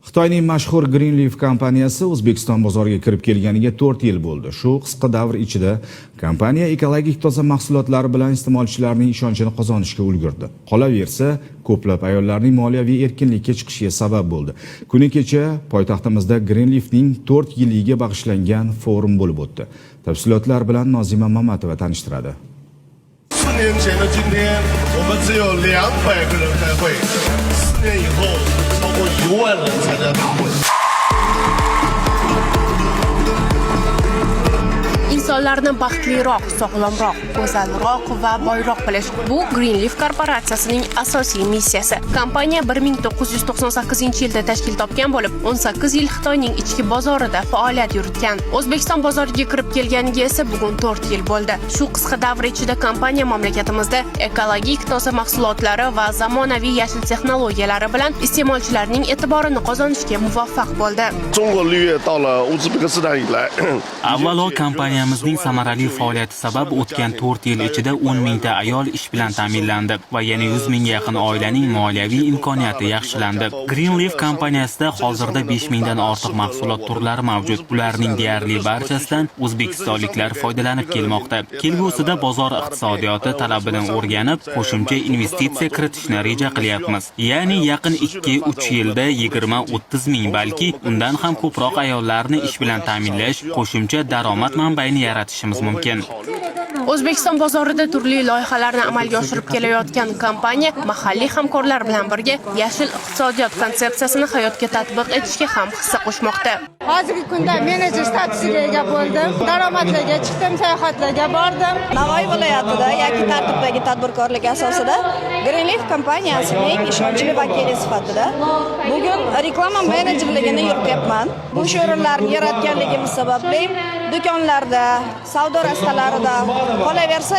Xitoyning mashhur Greenleaf kompaniyasi O'zbekiston bozoriga kirib kelganiga 4 yil bo'ldi. Shu qisqa davr ichida kompaniya ekologik toza mahsulotlari bilan iste'molchilarning ishonchini qozonishga ulgurdi. Qolaversa, ko'plab ayollarning moliyaviy erkinlikka chiqishiga sabab bo'ldi. Kuni kecha poytaxtimizda Greenleafning 4 yiliga bag'ishlangan forum bo'lib o'tdi. Tafsilotlar bilan Nozima Mamatova tanishtiradi. 4年前的今天，我们只有200个人开会，4年以后，超过1万人参加大会。 insonlarni baxtliroq, sog'lomroq, go'zalroq va boyroq qilish bu Greenleaf korporatsiyasining asosiy missiyasi. Kompaniya 1998-yilda tashkil topgan bo'lib, 18 yil Xitoyning ichki bozorida faoliyat yuritgan. O'zbekiston bozoriga kirib kelganiga esa bugun 4 yil bo'ldi. Shu qisqa davr ichida kompaniya mamlakatimizda ekologik toza mahsulotlari va zamonaviy yashil texnologiyalari bilan iste'molchilarning e'tiborini qozonishga muvaffaq bo'ldi. 中国绿叶到了乌兹别克斯坦以来， Avvalo kompaniyamizning samarali faoliyati sabab o'tgan 4 yil ichida 10 mingta ayol ish bilan ta'minlandi va yana 100 mingga yaqin oilaning moliyaviy imkoniyati yaxshilandi. Greenleaf kompaniyasida hozirda 5 mingdan ortiq mahsulot turlari mavjud. Ularning deyarli barchasidan o'zbekistonliklar foydalanib kelmoqda. Kelgusida bozor iqtisodiyoti talabidan o'rganib, qo'shimcha investitsiya kiritishni reja qilyapmiz. Ya'ni yaqin 2-3 yilda 20-30 ming balki undan ham ko'proq ayollarni ish bilan ta'minlash, qo'shimcha daromad manbaini yaratishimiz mumkin. O'zbekiston bozorida turli loyihalarni amalga oshirib kelayotgan kompaniya mahalliy hamkorlar bilan birga yashil iqtisodiyot konsepsiyasini hayotga tatbiq etishga ham hissa qo'shmoqda. Hozirgi kunda menejer statusiga ega bo'ldim. Daromadlarga chiqdim, sayohatlarga bordim. Navoiy viloyatida yoki tartibdagi tadbirkorlik asosida Greenleaf kompaniyasining ishonchli vakili sifatida bugun reklama menejerligini yurityapman. Bu o'rinlarni yaratganligimiz sababli do'konlarda, savdo rastalarida, qolaversa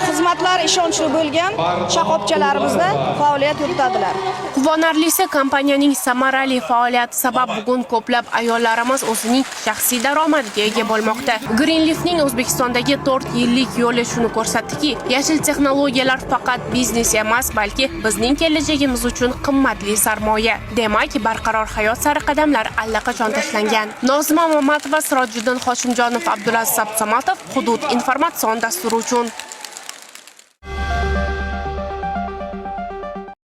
xizmatlar ishonchli bo'lgan shoxobchalarimizda faoliyat yuritadilar. Quvonarlisi kompaniyaning samarali faoliyati sabab bugun ko'plab ayollarimiz o'zining shaxsiy daromadiga ega bo'lmoqda. Greenleafning O'zbekistondagi 4 yillik yo'li shuni ko'rsatdiki, yashil texnologiyalar faqat biznes emas, balki bizning kelajagimiz uchun qimmatli sarmoya. Demak, barqaror hayot sari qadamlar allaqachon tashlangan. Nozima Mamatova, Sirojiddin Hoshimjonov, Abdulaziz Absamatov, Hudud informatsion dasturi uchun.